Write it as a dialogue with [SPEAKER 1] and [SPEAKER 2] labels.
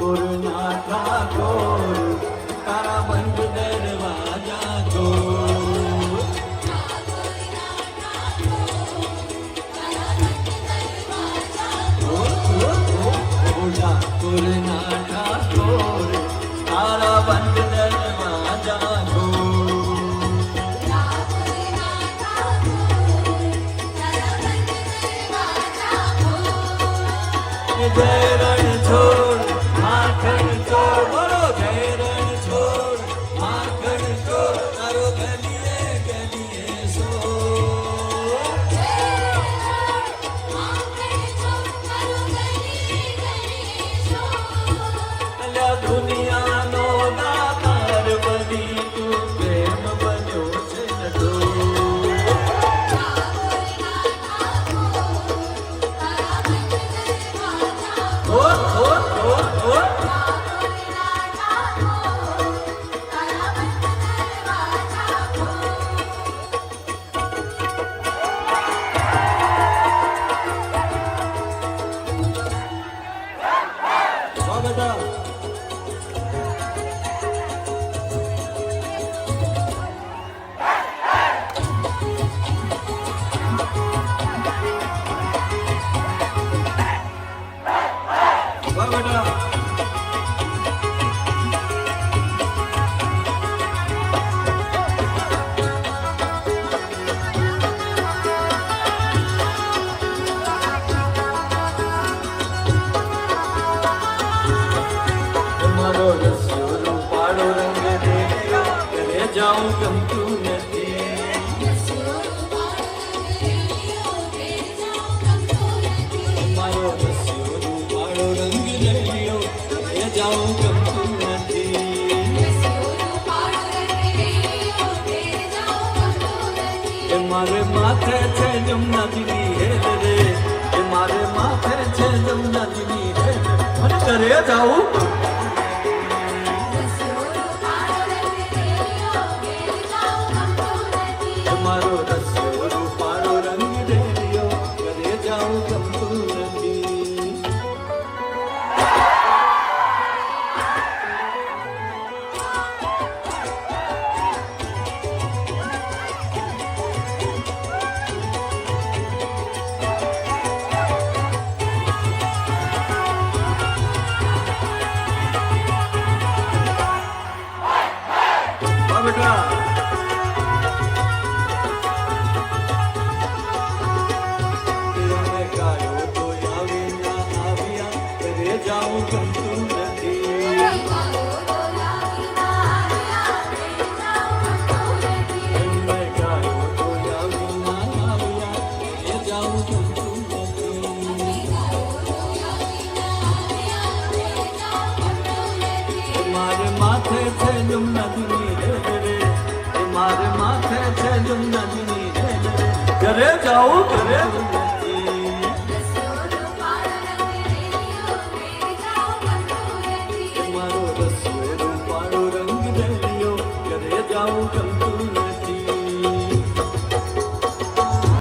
[SPEAKER 1] ઠાકોરના ઠાકોર તારા બંધ દરવાજા જો ઠાકોરના ઠાકોર તારા બંધ દરવાજા જો જય રણ છોડ માખણ ચોર બોલો જય રણ છોડ માખણ ચોર તારો ગલીએ ગલીએ સો અલ્યા દુનિયાનો દાતાર બની તું પ્રેમ બન્યો છે નટો જાઉં ગમતું નથી મારો રસ્યો રૂપાળો રંગ રહ્યો એ જાઉં ગમતું નથી એ મારે માથે છે જમનાજીની હેલ રે એ મારે માથે છે જમનાજીની હેલ મને ઘરે જાઉં મારો રસ્યો રૂપાળો રંગ રેડિયો ઘરે જાઉં ગમતું નથી બેટા જાઉં ગમતું નથી મેં ગાયો તો આવ્યા આવ્યા એ જાઉં ગમતું નથી મારે માથે છે જમનાજીની રે મારે માથે છે જમનાજીની રે ઘરે જાઉં ઘરે